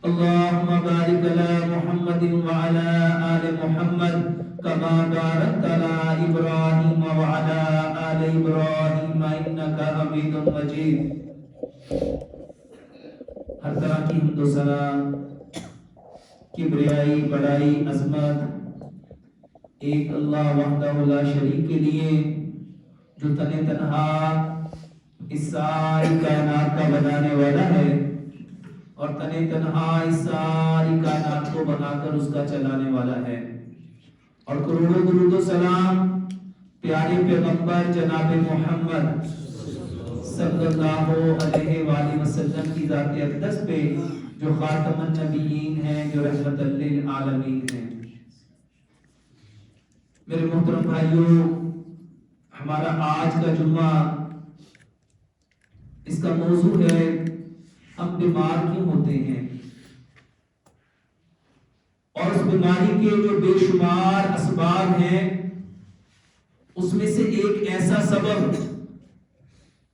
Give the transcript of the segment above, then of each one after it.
اللهم بارك على محمد وعلى آل محمد كما باركت على إبراهيم وعلى آل إبراهيم إنك حميد مجيد. ہر طرح کی حمد و ثنا، کبریائی، بڑائی، عظمت ایک اللہ وحدہ لا شریک کے لیے، جو تن تنہا اس ساری کائنات کا بنانے والا ہے اور تن تنہا اس ساری کائنات کو بنا کر اس کا چلانے والا ہے. اور کروڑوں درود و سلام پیارے پیغمبر جناب محمد صلی اللہ علیہ وآلہ وسلم کی ذات اقدس پہ، جو خاتم النبیین ہیں، جو رحمت للعالمین ہیں. میرے محترم بھائیوں، ہمارا آج کا جمعہ، اس کا موضوع ہے ہم بیمار کیوں ہوتے ہیں، اور اس بیماری کے جو بے شمار اسباب ہیں، اس میں سے ایک ایسا سبب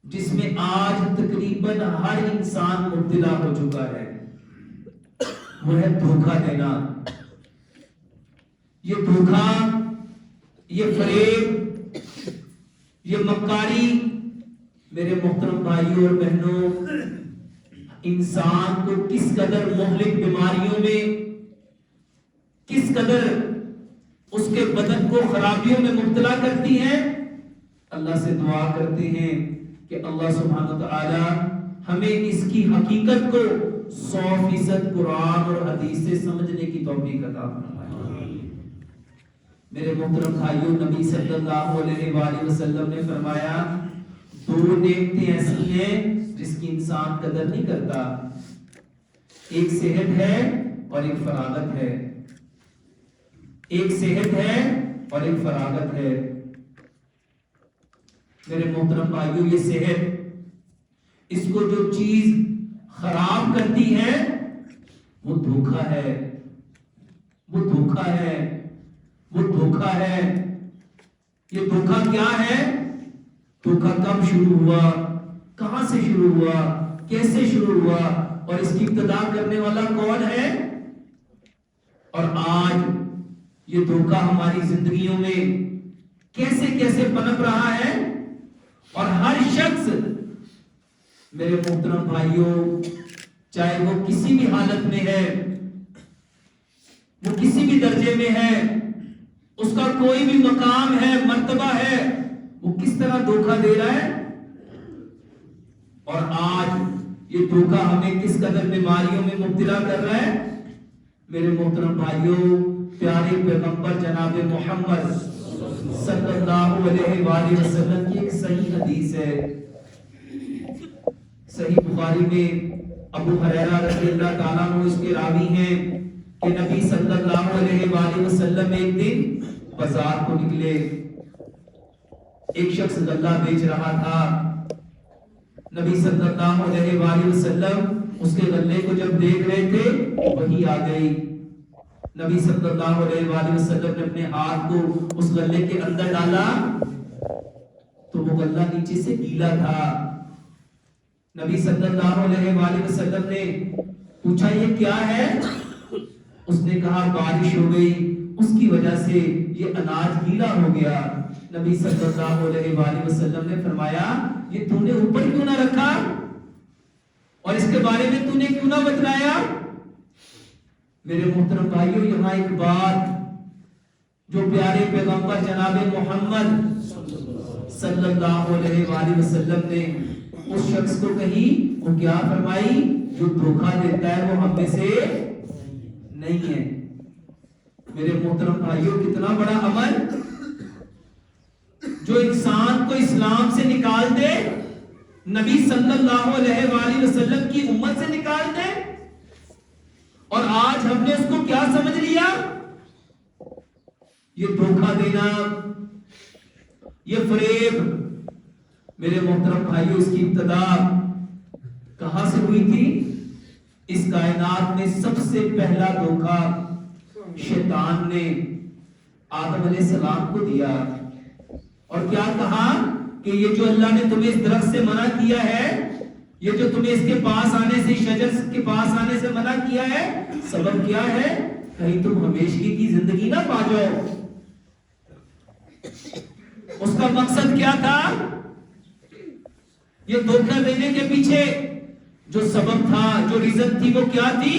جس میں آج تقریباً ہر انسان مبتلا ہو چکا ہے، وہ ہے دھوکہ دینا. یہ دھوکہ، یہ فریب، یہ مکاری، میرے محترم بھائیوں اور بہنوں، انسان کو کس قدر مہلک بیماریوں میں، کس قدر اس کے بدن کو خرابیوں میں مبتلا کرتی ہیں. اللہ سے دعا کرتے ہیں کہ اللہ سبحانہ وتعالی ہمیں اس کی حقیقت کو 100% قرآن اور حدیث سے سمجھنے کی توفیق عطا فرمائے. میرے محترم بھائیوں، نبی صلی اللہ علیہ وآلہ وسلم نے فرمایا، 2 نعمتیں ایسی ہیں جس کی انسان قدر نہیں کرتا، ایک صحت ہے اور ایک فراغت ہے. ایک صحت ہے اور ایک فراغت ہے. میرے محترم بھائیوں، یہ صحت، اس کو جو چیز خراب کرتی ہے وہ دھوکہ ہے، وہ دھوکہ ہے، وہ دھوکہ ہے. یہ دھوکہ کیا ہے؟ دھوکہ کب شروع ہوا، کہاں سے شروع ہوا، کیسے شروع ہوا، اور اس کی ابتدا کرنے والا کون ہے؟ اور آج یہ دھوکہ ہماری زندگیوں میں کیسے کیسے پنپ رہا ہے. اور ہر شخص، میرے محترم بھائیوں، چاہے وہ کسی بھی حالت میں ہے، وہ کسی بھی درجے میں ہے، اس کا کوئی بھی مقام ہے، مرتبہ ہے، وہ کس طرح دھوکہ دے رہا ہے. اور آج یہ دھوکہ ہمیں کس قدر بیماریوں میں مبتلا کر رہا ہے. میرے محترم بھائیوں، پیارے پیغمبر جناب محمد صلی اللہ علیہ وآلہ وسلم کی ایک صحیح حدیث ہے، صحیح بخاری میں. ابو ہریرہ رضی اللہ تعالیٰ عنہ اس کے راوی ہیں کہ نبی صلی اللہ علیہ وآلہ وسلم ایک دن بازار کو نکلے. ایک شخص غلہ بیچ رہا تھا. نبی صلی اللہ علیہ وآلہ وسلم اس کے غلے کو جب دیکھ رہے تھے، وہی آ گئی. نبی صلی اللہ علیہ وآلہ وسلم نے اپنے ہاتھ کو اس غلے کے اندر ڈالا تو وہ غلہ نیچے سے گیلا تھا. نبی صلی اللہ علیہ وآلہ وسلم نے پوچھا، یہ کیا ہے؟ اس نے کہا، بارش ہو گئی، اس کی وجہ سے یہ اناج گیلا ہو گیا. نبی صلی اللہ علیہ وآلہ وسلم نے فرمایا، یہ تو نے اوپر کیوں نہ رکھا اور اس کے بارے میں تو نے کیوں نہ بتلایا؟ میرے محترم بھائیوں، یہاں ایک بات جو پیارے پیغمبر جناب محمد صلی اللہ علیہ وآلہ وسلم نے اس شخص کو کہی، وہ کیا فرمائی؟ جو دھوکہ دیتا ہے وہ ہم میں سے نہیں ہے. میرے محترم بھائیوں، کتنا بڑا عمل جو انسان کو اسلام سے نکال دے، نبی صلی اللہ علیہ وآلہ وسلم کی امت سے نکال دے. اور آج ہم نے اس کو کیا سمجھ لیا؟ یہ دھوکہ دینا، یہ فریب. میرے محترم بھائیوں، اس کی ابتدا کہاں سے ہوئی تھی؟ اس کائنات میں سب سے پہلا دھوکہ شیطان نے آدم علیہ السلام کو دیا. اور کیا کہا کہ یہ جو اللہ نے تمہیں اس درخت سے منع کیا ہے، یہ جو تمہیں اس کے پاس آنے سے، شجر کے پاس آنے سے منع کیا ہے، سبب کیا ہے؟ کہیں تم ہمیشگی کی زندگی نہ پا جاؤ۔ اس کا مقصد کیا تھا؟ یہ دھوکہ دینے کے پیچھے جو سبب تھا، جو ریزن تھی، وہ کیا تھی؟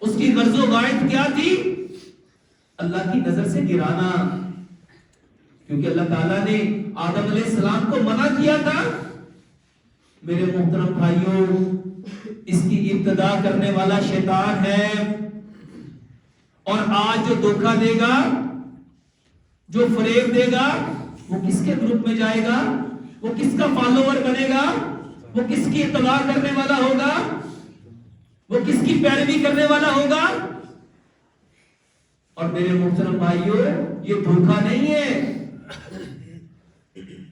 اس کی غرض و غائط کیا تھی؟ اللہ کی نظر سے گرانا۔ کیونکہ اللہ تعالیٰ نے آدم علیہ السلام کو منع کیا تھا۔ میرے محترم بھائیوں، اس کی ابتدا کرنے والا شیطان ہے، اور آج جو دھوکہ دے گا، جو فریب دے گا، وہ کس کے گروپ میں جائے گا؟ وہ کس کا فالوور بنے گا؟ وہ کس کی اتباع کرنے والا ہوگا؟ وہ کس کی پیروی کرنے والا ہوگا؟ اور میرے محترم بھائیوں، یہ دھوکہ نہیں ہے۔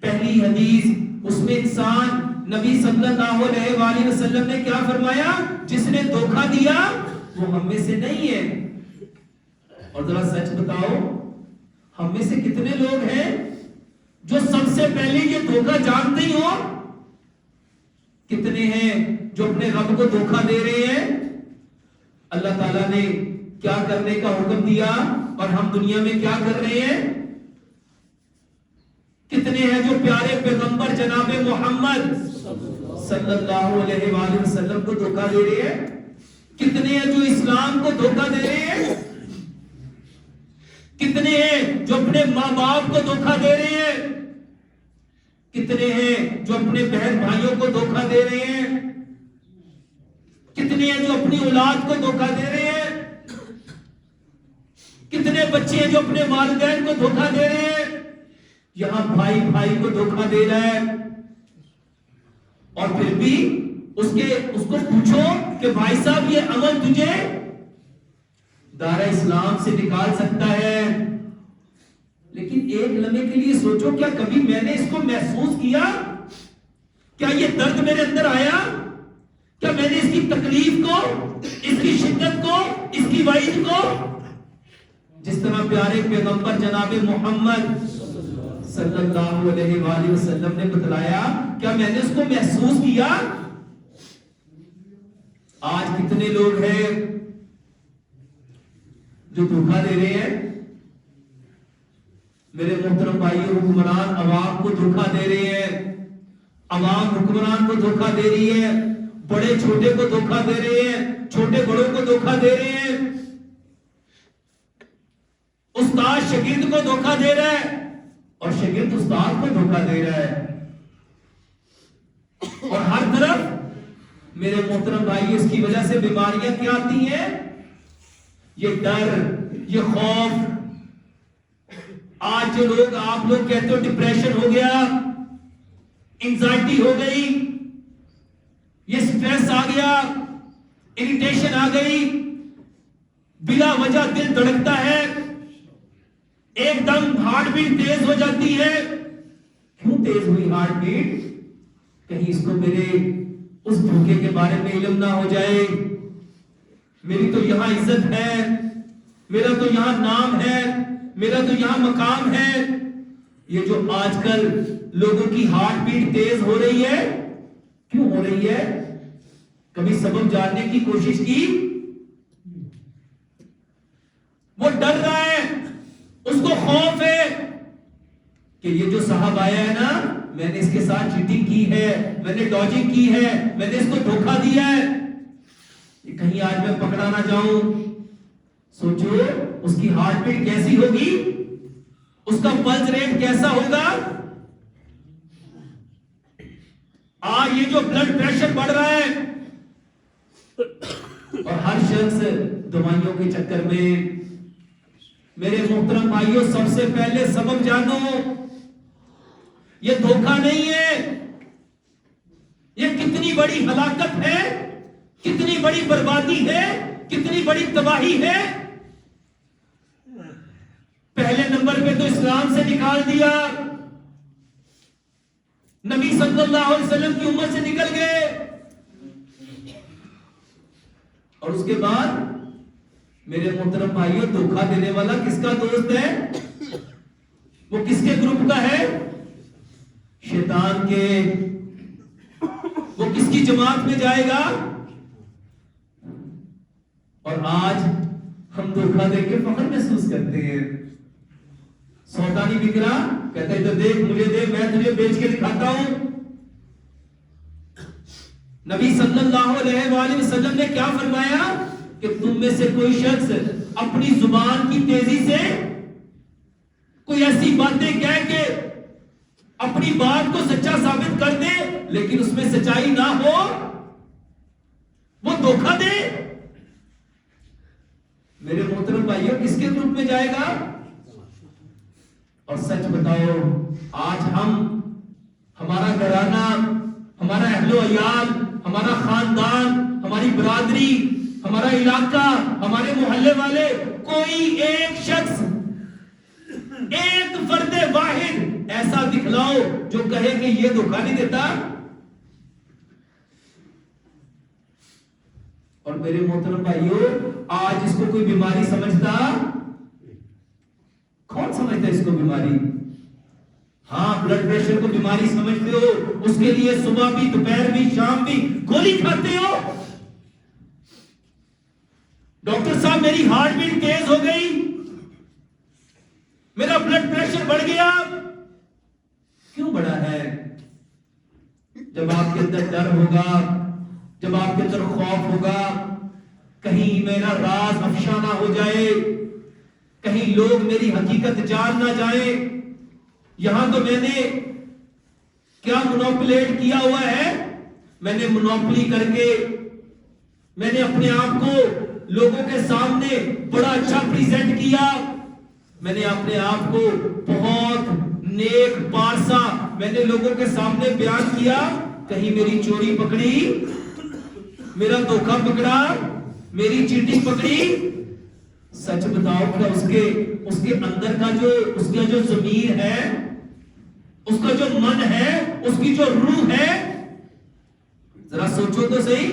پہلی حدیث، اس میں انسان، نبی صلی اللہ علیہ وآلہ وسلم نے کیا فرمایا؟ جس نے دھوکہ دیا وہ ہم میں سے نہیں ہے۔ اور ذرا سچ بتاؤ، ہم میں سے کتنے لوگ ہیں جو سب سے پہلے یہ دھوکہ جانتے ہی ہو؟ کتنے ہیں جو اپنے رب کو دھوکہ دے رہے ہیں؟ اللہ تعالیٰ نے کیا کرنے کا حکم دیا اور ہم دنیا میں کیا کر رہے ہیں؟ کتنے ہیں جو پیارے پیغمبر جناب محمد صلی اللہ علیہ وآلہ وسلم کو دھوکہ دے رہے ہیں؟ کتنے ہیں جو اسلام کو دھوکہ دے رہے ہیں؟ کتنے ہیں جو اپنے ماں باپ کو دھوکہ دے رہے ہیں؟ کتنے ہیں جو اپنے بہن بھائیوں کو دھوکہ دے رہے ہیں؟ کتنے ہیں جو اپنی اولاد کو دھوکہ دے رہے ہیں؟ کتنے بچے ہیں جو اپنے والدین کو دھوکہ دے رہے ہیں؟ یہاں بھائی بھائی کو دھوکہ دے رہا ہے، اور پھر بھی اس کو پوچھو کہ بھائی صاحب یہ عمل تجھے دائرہ اسلام سے نکال سکتا ہے، لیکن ایک لمحے کے لیے سوچو، کیا کبھی میں نے اس کو محسوس کیا؟ کیا یہ درد میرے اندر آیا؟ کیا میں نے اس کی تکلیف کو، اس کی شدت کو، اس کی وعید کو، جس طرح پیارے پیغمبر جناب محمد صلی اللہ علیہ وآلہ وسلم نے بتلایا، کیا میں نے اس کو محسوس کیا؟ آج کتنے لوگ ہیں جو دھوکہ دے رہے ہیں؟ میرے محترم بھائیوں، حکمران عوام کو دھوکہ دے رہے ہیں، عوام حکمران کو دھوکہ دے رہی ہے، بڑے چھوٹے کو دھوکہ دے رہے ہیں، چھوٹے بڑوں کو دھوکہ دے رہے ہیں، استاد شاگرد کو دھوکہ دے رہا ہے اور شاگرد استاد کو دھوکہ دے رہا ہے، اور ہر طرف میرے محترم بھائی اس کی وجہ سے بیماریاں کیا آتی ہیں؟ یہ ڈر، یہ خوف۔ آج جو لوگ، آپ لوگ کہتے ہو ڈپریشن ہو گیا، انزائٹی ہو گئی، یہ سٹریس آ گیا، اریٹیشن آ گئی، بلا وجہ دل دھڑکتا ہے، ایک دم ہارٹ بیٹ تیز ہو جاتی ہے۔ کیوں تیز ہوئی ہارٹ بیٹ؟ کہیں اس کو میرے اس دھوکے کے بارے میں علم نہ ہو جائے، میری تو یہاں عزت ہے، میرا تو یہاں نام ہے، میرا تو یہاں مقام ہے۔ یہ جو آج کل لوگوں کی ہارٹ بیٹ تیز ہو رہی ہے، کیوں ہو رہی ہے؟ کبھی سبب جاننے کی کوشش کی؟ وہ ڈر رہا ہے، اس کو خوف ہے کہ یہ جو صاحب آیا ہے نا، میں نے اس کے ساتھ چیٹنگ کی ہے، میں نے ڈاجنگ کی ہے، میں نے اس کو دھوکہ دیا ہے، یہ کہیں آج میں پکڑا نہ جاؤں۔ سوچو اس کی ہارٹ بیٹ کیسی ہوگی، اس کا پلس ریٹ کیسا ہوگا۔ آج یہ جو بلڈ پریشر بڑھ رہا ہے، اور ہر شخص دوائیوں کے چکر میں۔ میرے محترم بھائیوں، سب سے پہلے سبب جانو، یہ دھوکہ نہیں ہے، یہ کتنی بڑی ہلاکت ہے، کتنی بڑی بربادی ہے، کتنی بڑی تباہی ہے۔ پہلے نمبر پہ تو اسلام سے نکال دیا، نبی صلی اللہ علیہ وسلم کی امت سے نکل گئے، اور اس کے بعد میرے محترم بھائیوں، دھوکہ دینے والا کس کا دوست ہے؟ وہ کس کے گروپ کا ہے؟ شیطان کے۔ وہ کس کی سی جماعت میں جائے گا. اور آج ہم دھوکہ دے کے فخر محسوس کرتے ہیں. سودا نہیں بک رہا, کہتا ہے تو دیکھ مجھے دے, میں تجھے بیچ کے دکھاتا ہوں. نبی صلی اللہ علیہ وآلہ وسلم نے کیا فرمایا کہ تم میں سے کوئی شخص اپنی زبان کی تیزی سے کوئی ایسی باتیں کہہ کے اپنی بات کو سچا ثابت کر دے لیکن اس میں سچائی نہ ہو, وہ دھوکہ دے. میرے محترم بھائیوں, کس کے گروپ میں جائے گا؟ اور سچ بتاؤ, آج ہمارا گھرانہ, ہمارا اہل و عیال, ہمارا خاندان, ہماری برادری, ہمارا علاقہ, ہمارے محلے والے, کوئی ایک شخص, ایک فرد واحد ایسا دکھلاؤ جو کہے کہ یہ دھوکہ نہیں دیتا. اور میرے محترم بھائیوں, آج اس کو کوئی بیماری سمجھتا؟ کون سمجھتا ہے اس کو بیماری؟ ہاں, بلڈ پریشر کو بیماری سمجھتے ہو, اس کے لیے صبح بھی, دوپہر بھی, شام بھی گولی کھاتے ہو. ڈاکٹر صاحب میری ہارٹ بیٹ تیز ہو گئی, میرا بلڈ پریشر بڑھ گیا. کیوں بڑھا ہے؟ جب آپ کے اندر ڈر ہوگا, جب آپ کے اندر خوف ہوگا, کہیں میرا راز افشا نہ ہو جائے, کہیں لوگ میری حقیقت جان نہ جائیں. یہاں تو میں نے کیا مونوپولیٹ کیا ہوا ہے, میں نے مونوپولی کر کے میں نے اپنے آپ کو لوگوں کے سامنے بڑا اچھا پریزنٹ کیا, میں نے اپنے آپ کو بہت نیک پارسا میں نے لوگوں کے سامنے بیان کیا. کہیں میری چوری پکڑی, میرا دھوکہ پکڑا, میری چیٹنگ پکڑی؟ سچ بتاؤ کہ اس کے اندر کا اس کا جو ضمیر ہے, اس کا جو من ہے, اس کی جو روح ہے, ذرا سوچو تو صحیح,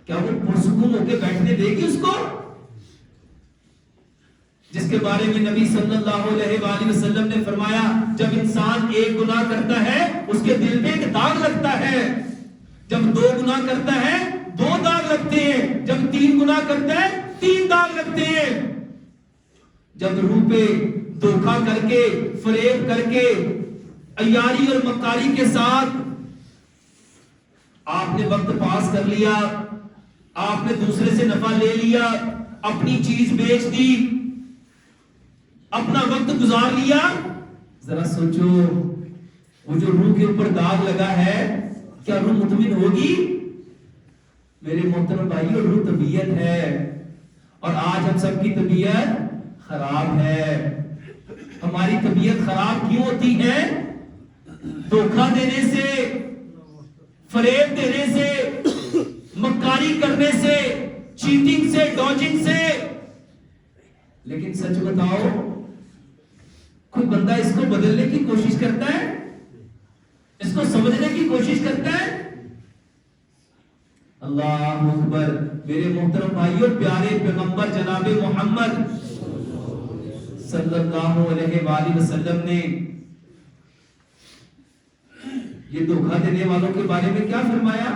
کیا وہ پرسکون ہو کے بیٹھنے دے گی اس کو؟ جس کے بارے میں نبی صلی اللہ علیہ وآلہ وسلم نے فرمایا, جب انسان ایک گناہ کرتا ہے اس کے دل میں ایک داغ لگتا ہے, جب 2 گناہ کرتا ہے 2 داغ لگتے ہیں, جب 3 گناہ کرتا ہے 3 داغ لگتے ہیں. جب روح پہ دھوکہ کر کے, فریب کر کے, عیاری اور مکاری کے ساتھ آپ نے وقت پاس کر لیا, آپ نے دوسرے سے نفع لے لیا, اپنی چیز بیچ دی, اپنا وقت گزار لیا, ذرا سوچو وہ جو روح کے اوپر داغ لگا ہے کیا روح مطمئن ہوگی؟ میرے محترم بھائیوں, روح طبیعت ہے, اور آج ہم سب کی طبیعت خراب ہے. ہماری طبیعت خراب کیوں ہوتی ہے؟ دھوکہ دینے سے, فریب دینے سے, مکاری کرنے سے, چیٹنگ سے, ڈاجنگ سے. لیکن سچ بتاؤ, کوئی بندہ اس کو بدلنے کی کوشش کرتا ہے, اس کو سمجھنے کی کوشش کرتا ہے؟ اللہ اکبر. میرے محترم بھائیوں, پیارے پیغمبر جناب محمد صلی اللہ علیہ وآلہ وسلم نے یہ دھوکہ دینے والوں کے بارے میں کیا فرمایا؟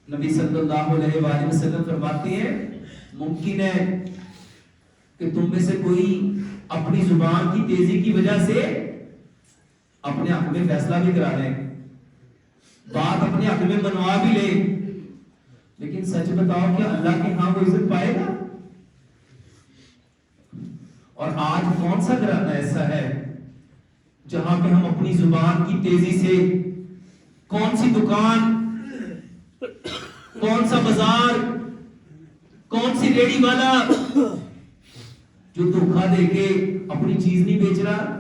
نبی صلی اللہ علیہ وآلہ وسلم فرماتے ہیں, ممکن ہے کہ تم میں سے کوئی اپنی زبان کی تیزی کی وجہ سے اپنے حق میں فیصلہ بھی کرا لے, بات اپنے حق میں منوا بھی لے, لیکن سچ بتاؤ کہ اللہ کے ہاں وہ عزت پائے گا؟ اور آج کون سا گھرانہ ایسا ہے جہاں پہ ہم اپنی زبان کی تیزی سے کون سی دکان, کون سا بازار, کون سی ریڑی والا جو دھوکہ دے کے اپنی چیز نہیں بیچ رہا,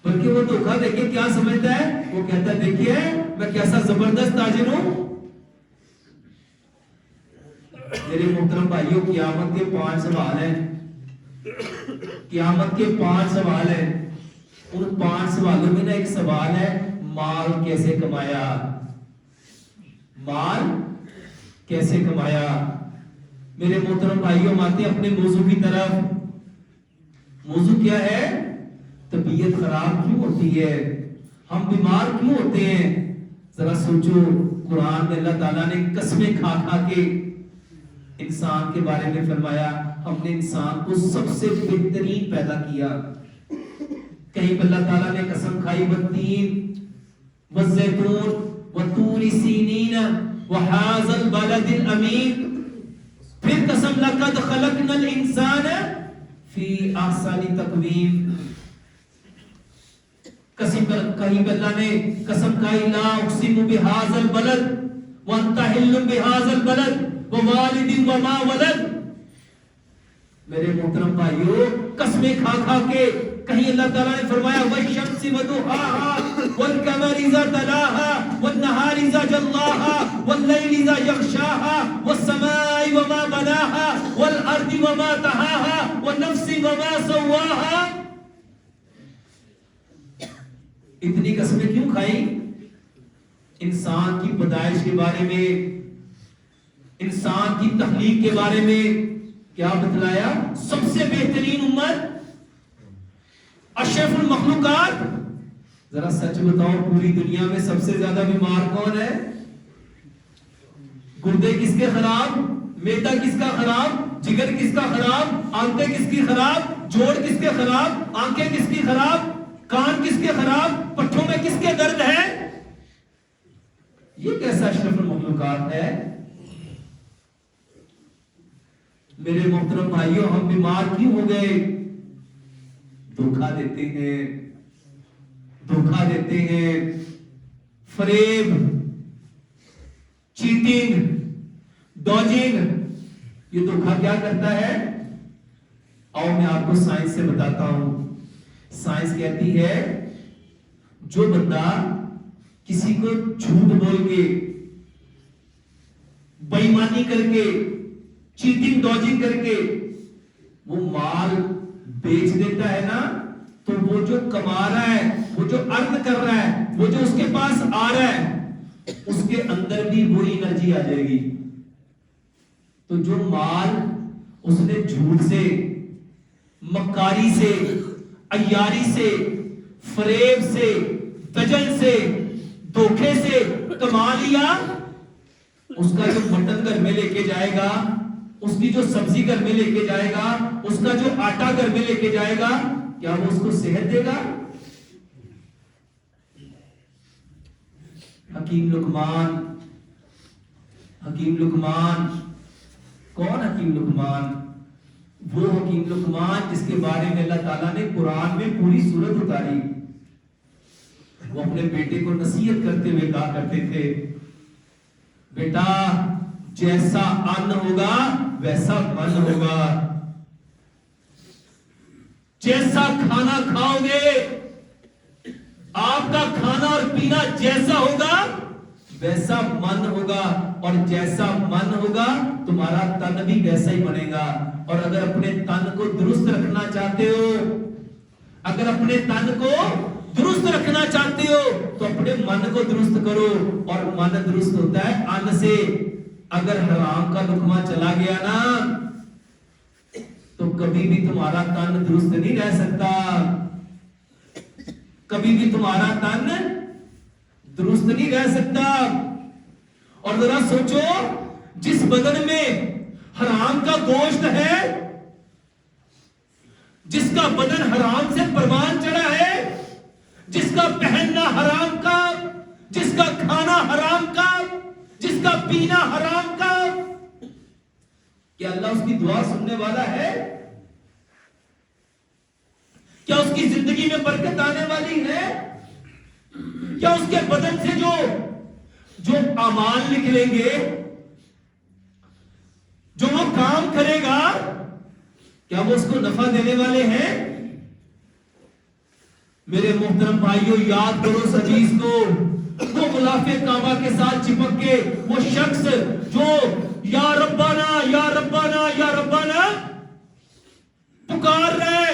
بلکہ وہ دھوکہ دے کے کیا سمجھتا ہے؟ وہ کہتا ہے دیکھیے میں کیسا زبردست تاجر ہوں. میرے محترم بھائیوں, قیامت کے 5 سوال ہیں, قیامت کے 5 سوال ہیں. ان 5 سوالوں میں ایک سوال ہے, مال کیسے کمایا, مال کیسے کمایا. میرے محترم بھائیوں, آتے اپنے موضوع کی طرف. موضوع کیا ہے؟ طبیعت خراب کیوں ہوتی ہے؟ ہم بیمار کیوں ہوتے ہیں؟ ذرا سوچو، قرآن میں اللہ تعالیٰ نے قسمیں کھا کھا کے انسان کے بارے میں فرمایا ہم نے انسان کو سب سے بہترین پیدا کیا. کہیں اللہ تعالیٰ نے قسم کھائی والتین والزیتون وطور سینین وہذا البلد الامین، پھر قسم لقد خلقنا الانسان فی احسن تقویم. کہیں اللہ نے قسم کھائی لا اقسم بہذا البلد وانت حل بہذا البلد ووالد وما ولد. میرے محترم بھائیو، قسمیں کھا کھا کے کہیں اللہ تعالیٰ نے فرمایا والشمس وضحاها والقمر اذا تلاها والنهار اذا جلاها والليل اذا يغشاها والسماء وما بناها والارض وما طحاها والنفس وما سواها. اتنی قسمیں کیوں کھائیں؟ انسان کی پیدائش کے بارے میں، انسان کی تخلیق کے بارے میں کیا بتلایا؟ سب سے بہترین امت، اشرف المخلوقات. ذرا سچ بتاؤ، پوری دنیا میں سب سے زیادہ بیمار کون ہے؟ گردے کس کے خراب؟ میدا کس کا خراب؟ جگر کس کا خراب؟ آنتیں کس کی خراب؟ جوڑ کس کے خراب؟ آنکھیں کس کی خراب؟ کان کس کے خراب؟ پٹھوں میں کس کے درد ہے؟ یہ کیسا اشرف المخلوقات ہے؟ میرے محترم بھائیوں، ہم بیمار کیوں ہو گئے؟ دھوکہ دیتے ہیں، دھوکہ دیتے ہیں، فریب، چیٹنگ، ڈوجنگ. یہ دھوکہ کیا کرتا ہے؟ آؤ میں آپ کو سائنس سے بتاتا ہوں. سائنس کہتی ہے جو بندہ کسی کو جھوٹ بول کے، بے ایمانی کر کے، چیٹنگ ڈوجنگ کر کے وہ مال بیچ دیتا ہے نا، تو وہ جو کما رہا ہے، وہ جو ارن کر رہا ہے، وہ جو اس کے پاس آ رہا ہے، اس کے اندر بھی وہی انرجی آ جائے گی. تو جو مال اس نے جھوٹ سے، مکاری سے، عیاری سے، فریب سے، دجل سے، دھوکے سے کما لیا، اس کا جو مٹن گھر میں لے کے جائے گا، اس کی جو سبزی گھر میں لے کے جائے گا، اس کا جو آٹا گھر میں لے کے جائے گا، کیا وہ اس کو صحت دے گا؟ حکیم لقمان، حکیم لقمان کون؟ حکیم لقمان وہ حکیم لقمان جس کے بارے میں اللہ تعالیٰ نے قرآن میں پوری سورت اتاری. وہ اپنے بیٹے کو نصیحت کرتے ہوئے کہا کرتے تھے بیٹا جیسا ان ہوگا ویسا من ہوگا، جیسا کھانا کھاؤ گے، آپ کا کھانا اور پینا جیسا ہوگا ویسا من ہوگا، اور جیسا من ہوگا تمہارا تن بھی ویسا ہی بنے گا. اور اگر اپنے تن کو درست رکھنا چاہتے ہو، اگر اپنے تن کو درست رکھنا چاہتے ہو تو اپنے من کو درست کرو. اور من درست ہوتا ہے ان سے. اگر حرام کا لقمہ چلا گیا نا تو کبھی بھی تمہارا تن درست نہیں رہ سکتا، کبھی بھی تمہارا تن درست نہیں رہ سکتا. اور ذرا سوچو، جس بدن میں حرام کا گوشت ہے، جس کا بدن حرام سے پروان چڑھا ہے، جس کا پہننا حرام کا، جس کا کھانا حرام کا، جس کا پینا حرام کا، کیا اللہ اس کی دعا سننے والا ہے؟ کیا اس کی زندگی میں برکت آنے والی ہے؟ کیا اس کے بدن سے جو اعمال نکلیں گے، جو وہ کام کرے گا، کیا وہ اس کو نفع دینے والے ہیں؟ میرے محترم بھائیوں، یاد کرو اس حدیث کو، وہ غلاف کعبہ کے ساتھ چپک کے وہ شخص جو یا ربنا یا ربنا یا ربنا پکار رہے،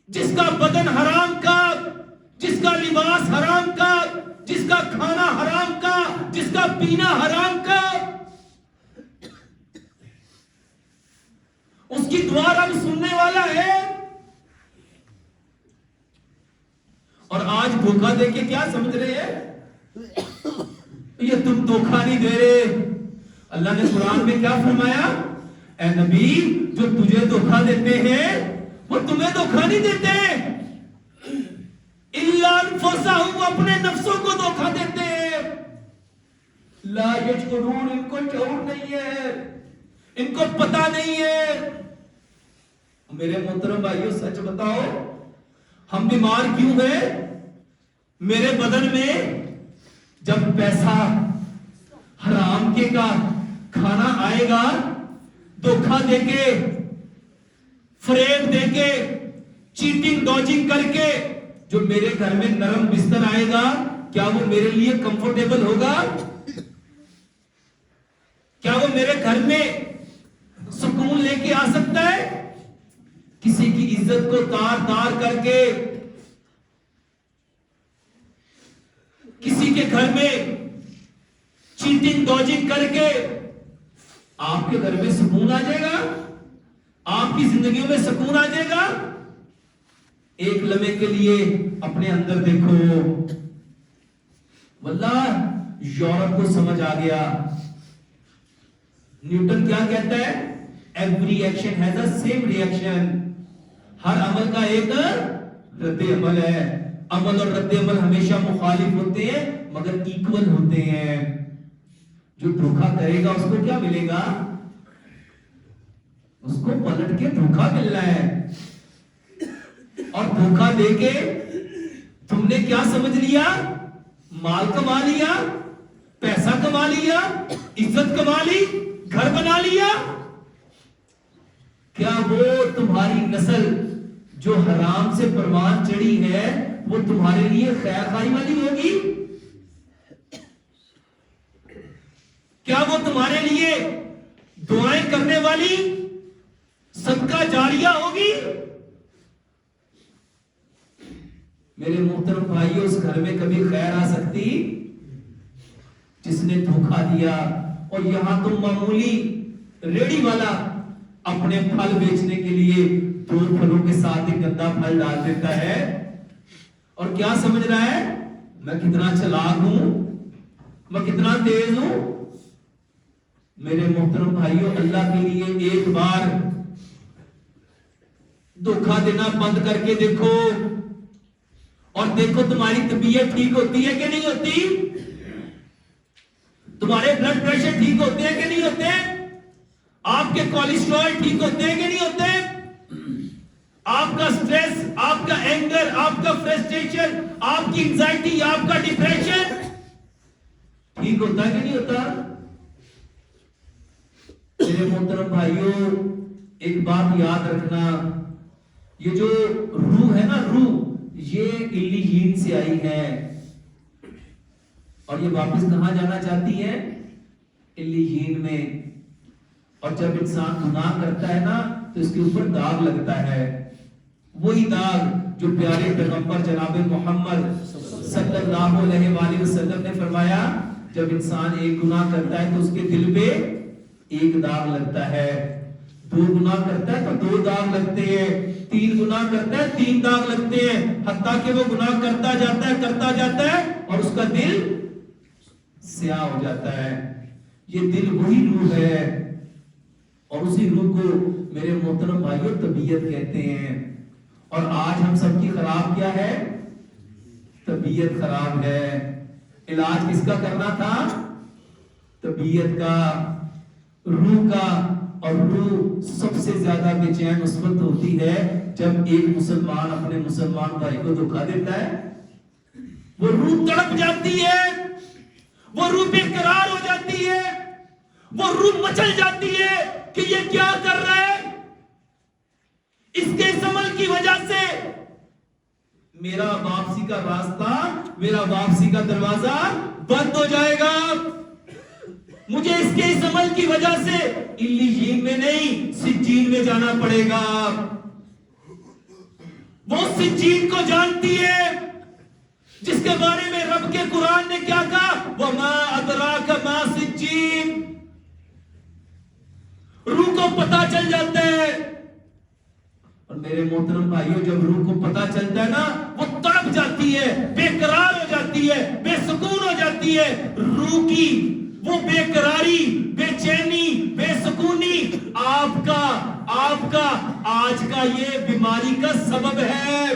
جس کا بدن حرام کا، جس کا لباس حرام کا، جس کا کھانا حرام کا، جس کا پینا حرام کا، اس کی دعا رب سننے والا ہے. اور آج دھوکہ دے کے کیا سمجھ رہے ہیں؟ یہ تم دھوکہ نہیں دے رہے. اللہ نے قرآن میں کیا فرمایا؟ اے نبی جو تجھے دھوکہ دیتے ہیں وہ تمہیں دھوکہ نہیں دیتے. اِلَّا أَنفُسَهُمْ، وہ اپنے نفسوں کو دھوکہ دیتے ہیں. لا یشعرون، ان کو شعور نہیں ہے، ان کو پتہ نہیں ہے. میرے محترم بھائیوں سچ بتاؤ، ہم بیمار کیوں ہیں؟ میرے بدن میں جب پیسہ حرام کے کا کھانا آئے گا، دھوکہ دے کے، فریب دے کے، چیٹنگ ڈاجنگ کر کے جو میرے گھر میں نرم بستر آئے گا، کیا وہ میرے لیے کمفرٹیبل ہوگا؟ کیا وہ میرے گھر میں سکون لے کے آ سکتا ہے؟ کسی کی عزت کو تار تار کر کے، کسی کے گھر میں چیٹنگ ڈاجنگ کر کے آپ کے گھر میں سکون آ جائے گا؟ آپ کی زندگیوں میں سکون آ جائے گا؟ ایک لمحے کے لیے اپنے اندر دیکھو. واللہ یورپ کو سمجھ آ گیا. نیوٹن کیا کہتا ہے؟ Every action has a same reaction. ہر عمل کا ایک رد عمل ہے. عمل اور رد عمل ہمیشہ مخالف ہوتے ہیں مگر ایکول ہوتے ہیں. جو دھوکہ کرے گا اس کو کیا ملے گا؟ اس کو پلٹ کے دھوکہ ملنا ہے. اور دھوکہ دے کے تم نے کیا سمجھ لیا؟ مال کما لیا، پیسہ کما لیا، عزت کما لی، گھر بنا لیا. کیا وہ تمہاری نسل جو حرام سے پروان چڑھی ہے وہ تمہارے لیے خیر خواہی والی ہوگی؟ کیا وہ تمہارے لیے دعائیں کرنے والی صدقہ جاریہ ہوگی؟ میرے محترم بھائیوں، اس گھر میں کبھی خیر آ سکتی جس نے دھوکہ دیا؟ اور یہاں تو معمولی ریڑی والا اپنے پھل بیچنے کے لیے 2 پھلوں کے ساتھ ایک گندا پھل ڈال دیتا ہے اور کیا سمجھ رہا ہے میں کتنا چلاک ہوں، میں کتنا تیز ہوں. میرے محترم بھائیوں، اللہ کے لیے ایک بار دھوکہ دینا بند کر کے دیکھو اور دیکھو تمہاری طبیعت ٹھیک ہوتی ہے کہ نہیں ہوتی؟ تمہارے بلڈ پریشر ٹھیک ہوتے ہیں کہ نہیں ہوتے؟ آپ کے کولیسٹرول ٹھیک ہوتے ہیں کہ نہیں ہوتے؟ آپ کا سٹریس، آپ کا اینگر، آپ کا فرسٹریشن، آپ کی انزائٹی، آپ کا ڈپریشن ٹھیک ہوتا ہے کہ نہیں ہوتا؟ میرے محترم بھائیوں، ایک بات یاد رکھنا، یہ جو روح ہے نا، روح یہ علیین سے آئی ہے اور یہ واپس کہاں جانا چاہتی ہے؟ علیین میں. اور جب انسان گناہ کرتا ہے نا تو اس کے اوپر داغ لگتا ہے. وہی داغ جو پیارے پیغمبر جناب محمد صلی اللہ علیہ وآلہ وسلم نے فرمایا، جب انسان ایک گناہ کرتا ہے تو اس کے دل پہ ایک داغ لگتا ہے. 2 گناہ کرتا ہے تو 2 داغ لگتے ہیں. 3 گناہ کرتا ہے 3 داغ لگتے ہیں. حتیٰ کہ وہ گناہ کرتا جاتا ہے اور اس کا دل سیاہ ہو جاتا ہے. یہ دل وہی روح ہے اور اسی روح کو میرے محترم بھائیوں طبیعت کہتے ہیں. اور آج ہم سب کی خراب کیا ہے؟ طبیعت خراب ہے. علاج کس کا کرنا تھا؟ طبیعت کا، روح کا. اور روح سب سے زیادہ بے چین اس وقت ہوتی ہے جب ایک مسلمان اپنے مسلمان بھائی کو دھوکہ دیتا ہے. وہ روح تڑپ جاتی ہے، وہ روح بے قرار ہو جاتی ہے، وہ روح مچل جاتی ہے کہ یہ کیا کر رہا ہے. اس کے اس عمل کی وجہ سے میرا واپسی کا راستہ، میرا واپسی کا دروازہ بند ہو جائے گا. مجھے اس کے اس عمل کی وجہ سے علیین میں نہیں سجین میں جانا پڑے گا. وہ سجین کو جانتی ہے جس کے بارے میں رب کے قرآن نے کیا کہا؟ وَمَا أَدْرَاكَ مَا سِجِّينٌ. روح کو پتا چل جاتا ہے. اور میرے محترم بھائیوں، جب روح کو پتا چلتا ہے نا وہ تڑپ جاتی ہے، بے قرار ہو جاتی ہے، بے سکون ہو جاتی ہے. روح کی وہ بے قراری، بے چینی، بے سکونی آپ کا آج کا یہ بیماری کا سبب ہے.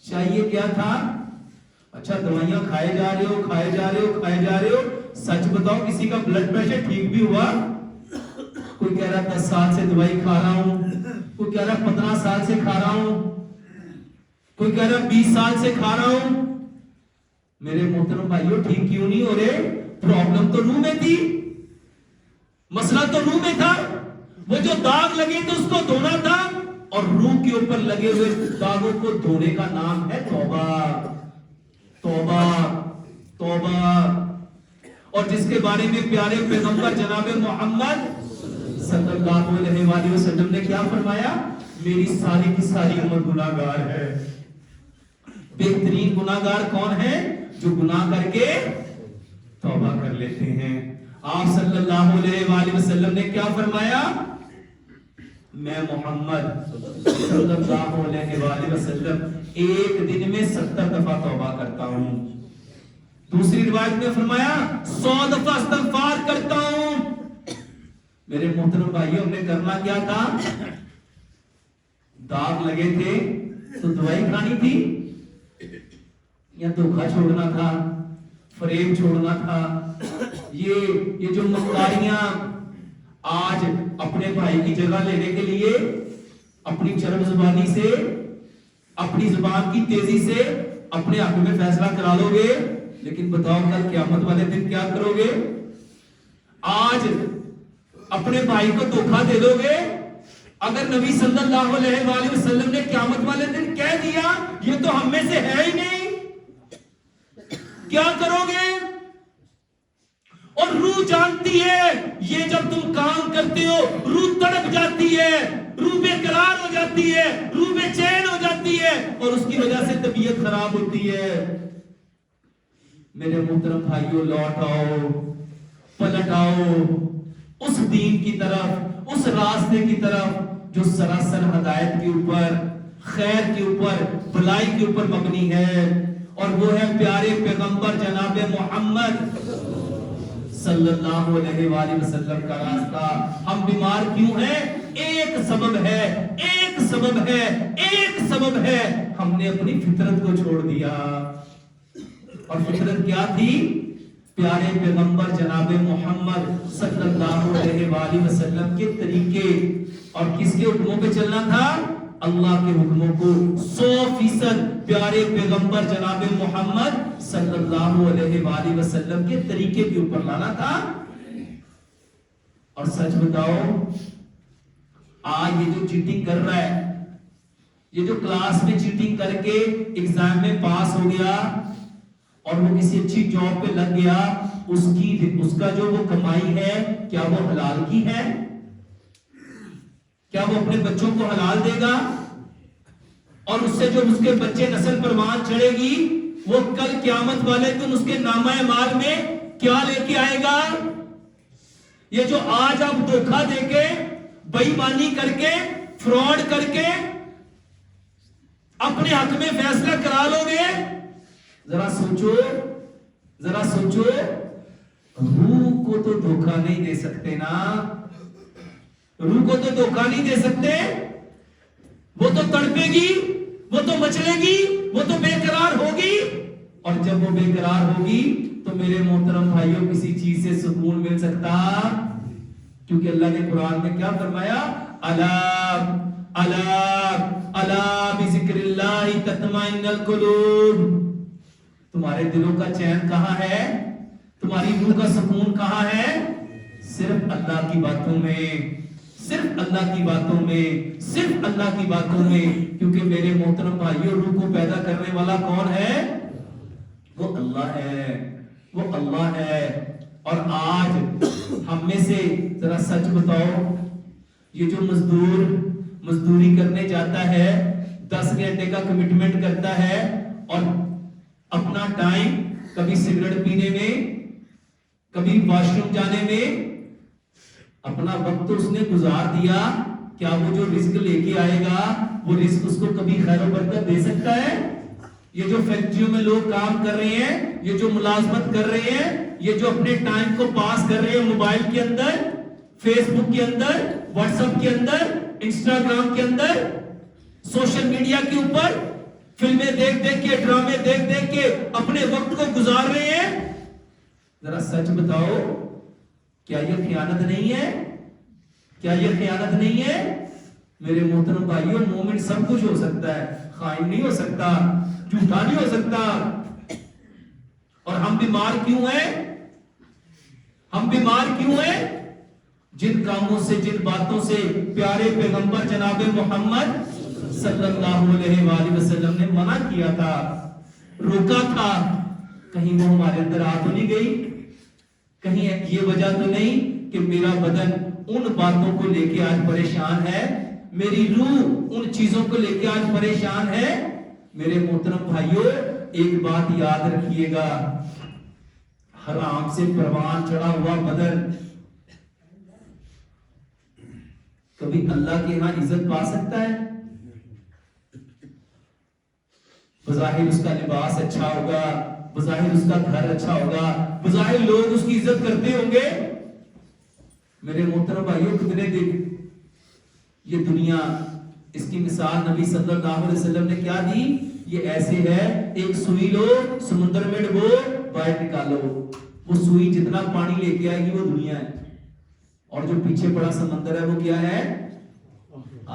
چاہیے کیا تھا؟ اچھا دوائیاں کھائے جا رہے ہو. سچ بتاؤ کسی کا بلڈ پریشر ٹھیک بھی ہوا؟ کوئی کہہ رہا 10 سال سے دوائی کھا رہا ہوں، کوئی کہہ رہا 15 سال سے کھا رہا ہوں، کوئی کہہ رہا 20 سال سے کھا رہا ہوں. میرے محترم بھائیوں ٹھیک کیوں نہیں ہو رہے؟ پرابلم تو روح میں تھی، مسئلہ تو روح میں تھا. وہ جو داغ لگے تھے اس کو دھونا تھا، اور روح کے اوپر لگے ہوئے داغوں کو دھونے کا نام ہے توبہ. توبہ توبہ. اور جس کے بارے میں پیارے پیغمبر جناب محمد صلی اللہ علیہ وآلہ وسلم نے کیا فرمایا؟ میری ساری کی ساری امت گناہگار ہے. بہترین گناہگار کون ہے؟ جو گناہ کر کے توبہ کر لیتے ہیں. آپ صلی اللہ علیہ وآلہ وسلم نے کیا فرمایا؟ میں محمد صلی اللہ علیہ وآلہ وسلم ایک دن میں 70 دفعہ توبہ کرتا ہوں. دوسری روایت میں فرمایا 100 دفعہ استغفار کرتا ہوں. میرے محترم بھائیوں ہم نے کرنا کیا تھا؟ داغ لگے تھے تو دوائی کھانی تھی یا دھوکہ چھوڑنا تھا، فریب چھوڑنا تھا؟ یہ جو مکاریاں آج اپنے بھائی کی جگہ لینے کے لیے اپنی چرب زبانی سے، اپنی زبان کی تیزی سے اپنے حق میں فیصلہ کرا لو گے، لیکن بتاؤ کل قیامت والے دن کیا کرو گے؟ آج اپنے بھائی کو دھوکہ دے دو گے. اگر نبی صلی اللہ علیہ وآلہ وسلم نے قیامت والے دن کہہ دیا یہ تو ہم میں سے ہے ہی نہیں، کیا کرو گے؟ اور روح جانتی ہے یہ جب تم کام کرتے ہو روح تڑپ جاتی ہے، روح بے قرار ہو جاتی ہے، روح بے چین ہو جاتی ہے، اور اس کی وجہ سے طبیعت خراب ہوتی ہے. میرے محترم بھائیوں لوٹ آؤ، پلٹ آؤ اس دین کی طرف، اس راستے کی طرف جو سراسر ہدایت کے اوپر، خیر کے اوپر، بھلائی کے اوپر مبنی ہے، اور وہ ہے پیارے پیغمبر جناب محمد صلی اللہ علیہ وآلہ وسلم کا راستہ. ہم بیمار کیوں ہیں؟ ایک سبب ہے ہم نے اپنی فطرت کو چھوڑ دیا. اور فطرت کیا تھی؟ پیارے پیغمبر جناب محمد صلی اللہ علیہ وآلہ وسلم کے طریقے. اور کس کے حکموں پہ چلنا تھا؟ اللہ کے حکموں کو 100% پیارے پیغمبر جناب محمد صلی اللہ علیہ وآلہ وسلم کے طریقے کے اوپر لانا تھا. اور سچ بتاؤ آج یہ جو چیٹنگ کر رہا ہے، یہ جو کلاس میں چیٹنگ کر کے ایگزام میں پاس ہو گیا اور وہ کسی اچھی جاب پہ لگ گیا، اس کا جو وہ کمائی ہے کیا وہ حلال کی ہے؟ کیا وہ اپنے بچوں کو حلال دے گا؟ اور اس سے جو اس کے بچے نسل پروان چڑھے گی وہ کل قیامت والے دن اس کے نامہ اعمال میں کیا لے کے آئے گا؟ یہ جو آج آپ دھوکہ دے کے، بے ایمانی کر کے، فراڈ کر کے اپنے حق میں فیصلہ کرا لو گے، ذرا سوچو روح کو تو دھوکہ نہیں دے سکتے نا. روح کو تو دھوکہ نہیں دے سکتے. وہ تو تڑپے گی، وہ تو مچلے گی، وہ تو بے قرار ہوگی. اور جب وہ بے قرار ہوگی تو میرے محترم بھائیوں کسی چیز سے سکون مل سکتا؟ کیونکہ اللہ نے قرآن میں کیا فرمایا؟ الا بذکر اللہ تطمئن القلوب. تمہارے دلوں کا چین کہاں ہے؟ تمہاری روح کا سکون کہاں ہے؟ صرف اللہ کی باتوں میں، صرف اللہ کی باتوں میں، صرف اللہ کی باتوں میں. کیونکہ میرے محترم بھائیوں روح کو پیدا کرنے والا کون ہے؟ وہ اللہ ہے، وہ اللہ ہے. اور آج ہم میں سے ذرا سچ بتاؤ، یہ جو مزدوری کرنے جاتا ہے، 10 گھنٹے کا کمٹمنٹ کرتا ہے اور اپنا ٹائم کبھی سگریٹ پینے میں، کبھی واش روم جانے میں، اپنا وقت اس نے گزار دیا، کیا وہ جو رزق لے کے آئے گا وہ رزق اس کو کبھی خیر و برکت دے سکتا ہے؟ یہ جو فیکٹریوں میں لوگ کام کر رہے ہیں، یہ جو ملازمت کر رہے ہیں، یہ جو اپنے ٹائم کو پاس کر رہے ہیں موبائل کے اندر، فیس بک کے اندر، واٹس ایپ کے اندر، انسٹاگرام کے اندر، سوشل میڈیا کے اوپر فلمیں دیکھ دیکھ کے، ڈرامے دیکھ دیکھ کے اپنے وقت کو گزار رہے ہیں، ذرا سچ بتاؤ، کیا یہ خیانت نہیں ہے؟ کیا یہ خیانت نہیں ہے؟ میرے محترم بھائیوں، مومن سب کچھ ہو سکتا ہے، خائن نہیں ہو سکتا، جھوٹا نہیں ہو سکتا۔ اور ہم بیمار کیوں ہیں؟ ہم بیمار کیوں ہیں؟ جن کاموں سے، جن باتوں سے پیارے پیغمبر جناب محمد صلی اللہ علیہ وآلہ وسلم نے منع کیا تھا، روکا تھا، کہیں وہ ہمارے اندر آ تو نہیں گئی؟ کہیں یہ وجہ تو نہیں کہ میرا بدن ان باتوں کو لے کے آج پریشان ہے، میری روح ان چیزوں کو لے کے آج پریشان ہے؟ میرے محترم بھائیوں، ایک بات یاد رکھیے گا، حرام سے پروان چڑھا ہوا بدن کبھی اللہ کے ہاں عزت پا سکتا ہے؟ بظاہر اس کا لباس اچھا ہوگا، بظاہر اس کا گھر اچھا ہوگا، بظاہر لوگ اس کی عزت کرتے ہوں گے، میرے محترم بھائیوں کتنے دن یہ دنیا، اس کی مثال نبی صلی اللہ علیہ وسلم نے کیا دی؟ یہ ایسے ہے، ایک سوئی لو، سمندر میں ڈبو، باہر نکالو، وہ سوئی جتنا پانی لے کے آئے گی وہ دنیا ہے، اور جو پیچھے پڑا سمندر ہے وہ کیا ہے؟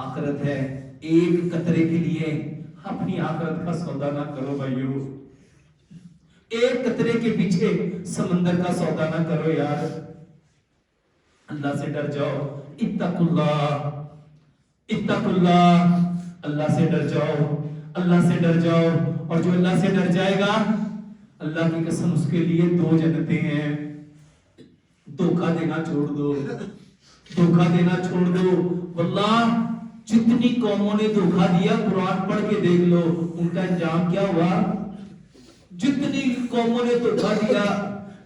آخرت ہے۔ ایک قطرے کے لیے اپنی آخرت کا سودا نہ کرو بھائیو، ایک قطرے کے پیچھے سمندر کا سودا نہ کرو یار، اللہ سے ڈر جاؤ، اتقوا اللہ، اتقوا اللہ، اللہ سے ڈر جاؤ، اللہ سے ڈر جاؤ، اور جو اللہ سے ڈر جائے گا، اللہ کی قسم اس کے لیے 2 جنتیں ہیں۔ دھوکہ دینا چھوڑ دو، دھوکہ دینا چھوڑ دو، واللہ جتنی قوموں نے دھوکہ دیا قرآن پڑھ کے دیکھ لو، ان کا انجام کیا ہوا؟ جتنی قوموں نے دھوکہ دیا،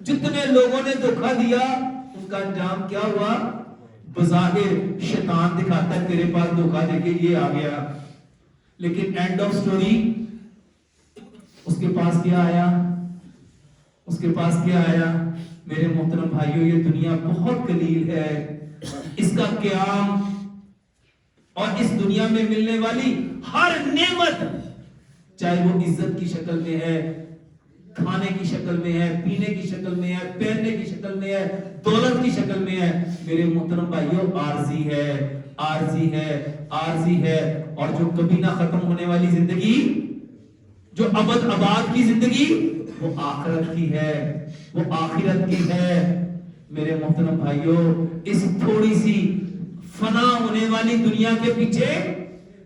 جتنے لوگوں نے دھوکہ دیا، ان کا انجام کیا ہوا؟ بظاہر شیطان دکھاتا ہے تیرے پاس دھوکہ دے کے یہ آ گیا، لیکن اینڈ آف سٹوری اس کے پاس کیا آیا؟ اس کے پاس کیا آیا؟ میرے محترم بھائیوں، یہ دنیا بہت قلیل ہے، اس کا قیام اور اس دنیا میں ملنے والی ہر نعمت، چاہے وہ عزت کی شکل میں ہے، کھانے کی شکل میں ہے، پینے کی شکل میں ہے، پہننے کی شکل میں ہے، دولت کی شکل میں ہے، میرے محترم بھائیوں عارضی ہے، عارضی ہے، عارضی ہے، اور جو کبھی نہ ختم ہونے والی زندگی، جو ابد آباد کی زندگی، وہ آخرت کی ہے، وہ آخرت کی ہے۔ میرے محترم بھائیوں، اس تھوڑی سی فنا ہونے والی دنیا کے پیچھے،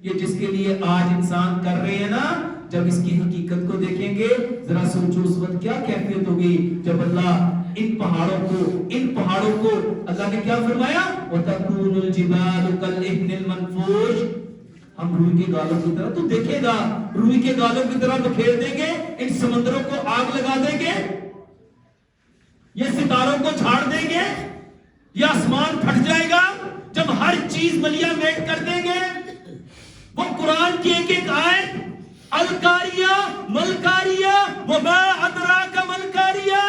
یہ جس کے لیے آج انسان کر رہے ہیں نا، جب اس کی حقیقت کو دیکھیں گے، ذرا سوچو اس وقت کیا کیفیت ہوگی جب اللہ ان پہاڑوں کو اللہ نے کیا فرمایا؟ وَتَكُونُ الْجِبَالُ كَالْعِهْنِ الْمَنْفُوشِ، ہم روئی کے گالوں کی طرح، تو دیکھے گا روئی کے گالوں کی طرح بکھیر دیں گے، ان سمندروں کو آگ لگا دیں گے، یہ ستاروں کو جھاڑ دیں گے، یہ آسمان پھٹ جائے گا، جب ہر چیز ملیا میٹ کر دیں گے۔ وہ قرآن کی ایک ایک آیت، الکاریہ ملکاریہ وما ادراک ملکاریہ،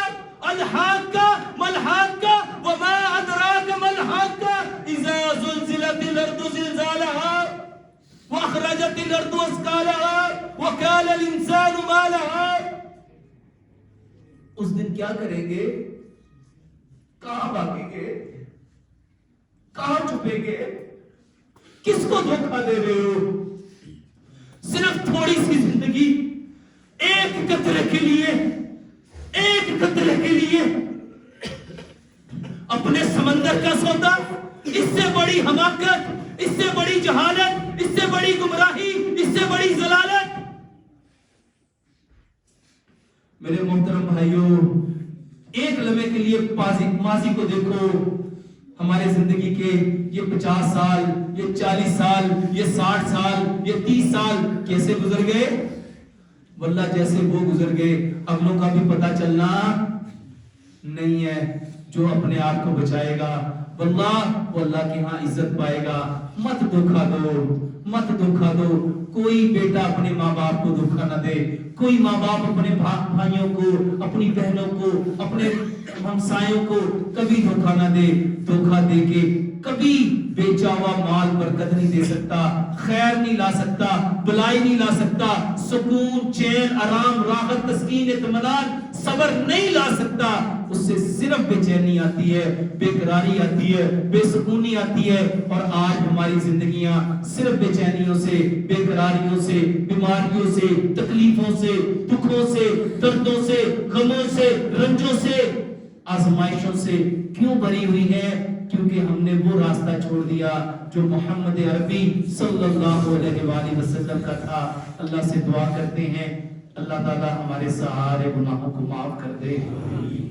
الحاقہ ملحاقہ وما ادراک ملحاقہ، اذا زلزلت الارض زلزالها واخرجت الارض اثقالها وقال الانسان ما لها۔ اس دن کیا کریں گے؟ کہاں بھاگیں گے؟ کہاں چھپیں گے؟ کس کو دھوکہ دے رہے ہو؟ صرف تھوڑی سی زندگی، ایک قطرے کے لیے، ایک قطرے کے لیے اپنے سمندر کا سودا، اس سے بڑی حماقت، اس سے بڑی جہالت، اس سے بڑی گمراہی، اس سے بڑی ضلالت۔ میرے محترم بھائیوں، ایک لمحے کے لیے ماضی کو دیکھو، ہمارے زندگی کے یہ 50 سال، یہ 40 سال، یہ 60 سال، یہ 30 سال کیسے گزر گئے؟ واللہ جیسے وہ گزر گئے، اگلوں کا بھی پتہ چلنا نہیں ہے۔ جو اپنے آپ کو بچائے گا، واللہ وہ اللہ کے ہاں عزت پائے گا. مت دھوکا دو، مت دھوکا دو. کوئی بیٹا اپنے ماں باپ کو دھوکا نہ دے، کوئی ماں باپ اپنے بھائیوں کو، اپنی بہنوں کو، اپنے ہمسایوں کو کبھی دھوکا نہ دے. دھوکا دے کے کبھی بیچا ہوا مال برکت نہیں دے سکتا، خیر نہیں لا سکتا، بلائی نہیں لا سکتا، سکون، چین، آرام، راحت، تسکین، اطمینان، صبر نہیں لا سکتا. اس سے صرف بے چینی آتی ہے، بے قراری آتی ہے، بے سکونی آتی ہے. اور آج ہماری زندگیاں صرف بے چینیوں سے، بے قراریوں سے، بیماریوں سے، تکلیفوں سے، دکھوں سے، دردوں سے، غموں سے، رنجوں سے، آزمائشوں سے کیوں بھری ہوئی ہے؟ کیونکہ ہم نے وہ راستہ چھوڑ دیا جو محمد عربی صلی اللہ علیہ وآلہ وسلم کا تھا. اللہ سے دعا کرتے ہیں اللہ تعالی ہمارے سارے گناہوں کو معاف کر دے.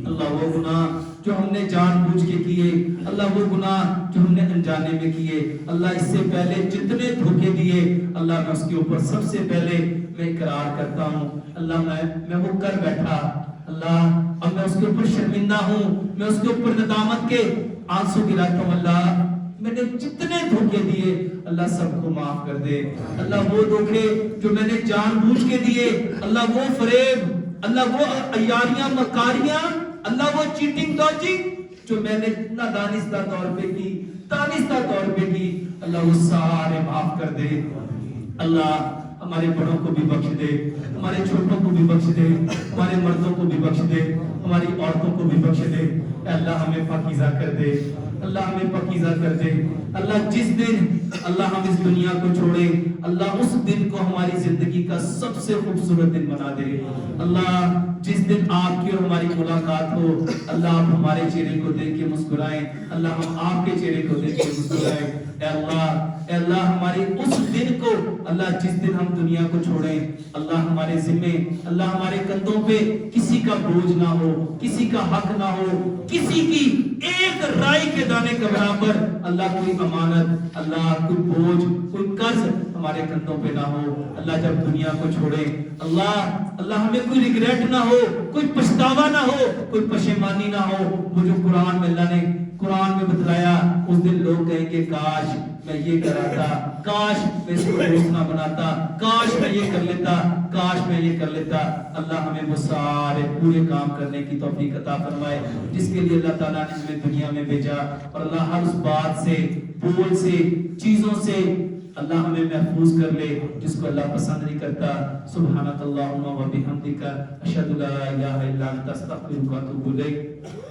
اللہ وہ گناہ جو ہم نے جان بوجھ کے کیے، اللہ وہ گناہ جو ہم نے انجانے میں کیے، اللہ اس سے پہلے جتنے دھوکے دیے، اللہ میں اس کے اوپر سب سے پہلے میں اقرار کرتا ہوں. اللہ میں وہ کر بیٹھا، اللہ اب میں اس کے اوپر شرمندہ ہوں، میں اس کے اوپر ندامت کے آنسو گراتا ہوں. اللہ میں نے جتنے دھوکے دیے اللہ سب کو معاف کر دے. اللہ وہ دھوکے جو میں نے جان بوجھ کے دیے، اللہ وہ فریب، اللہ وہ عیاریاں، مکاریاں، اللہ وہ چیٹنگ ڈاچنگ جو میں نے نادانستہ طور پہ کی، دانستہ طور پہ کی، اللہ وہ سارے معاف کر دے. اللہ ہمارے بڑوں کو بھی بخش دے، ہمارے چھوٹوں کو بھی بخش دے، ہمارے مردوں کو بھی بخش دے، ہماری عورتوں کو بھی بخش دے. اے اللہ ہمیں پاکیزہ کر دے، اللہ ہمیں پاکیزہ کر دے. اللہ جس دن اللہ ہم اس دنیا کو چھوڑے، اللہ اس دن کو ہماری زندگی کا سب سے خوبصورت دن بنا دے. اللہ جس دن آپ کی اور ہماری ملاقات ہو، اللہ آپ ہمارے چہرے کو دیکھ کے مسکرائیں، اللہ ہم آپ کے چہرے کو دیکھ کے مسکرائیں. اے اللہ ہمارے اس دن کو، اللہ جس دن ہم دنیا کو چھوڑیں، اللہ ہمارے ذمے، اللہ ہمارے کندھوں پہ کسی کا بوجھ نہ ہو، کسی کا حق نہ ہو، کسی کی ایک رائی کے دانے کے برابر اللہ کوئی امانت، اللہ کوئی بوجھ، کوئی قرض ہمارے کندھوں پہ نہ ہو. اللہ جب دنیا کو چھوڑے، اللہ ہمیں کوئی ریگریٹ نہ ہو، کوئی پچھتاوا نہ ہو، کوئی پشیمانی نہ ہو. وہ جو قرآن میں اللہ نے قرآن میں بتلایا، اس دن لوگ کہیں گے کاش میں یہ کراتا، کاش میں اس کو دوست نہ بناتا، کاش میں یہ کر لیتا، کاش میں یہ کر لیتا. اللہ ہمیں وہ سارے پورے کام کرنے کی توفیق عطا فرمائے جس کے لیے اللہ تعالیٰ نے ہمیں دنیا میں بھیجا. اور اللہ ہر اس بات سے، بول سے، چیزوں سے اللہ ہمیں محفوظ کر لے جس کو اللہ پسند نہیں کرتا. سبحانک اللہم و بحمدک، اشہد لا الہ الا انت، استغفرک و اتوب الیک.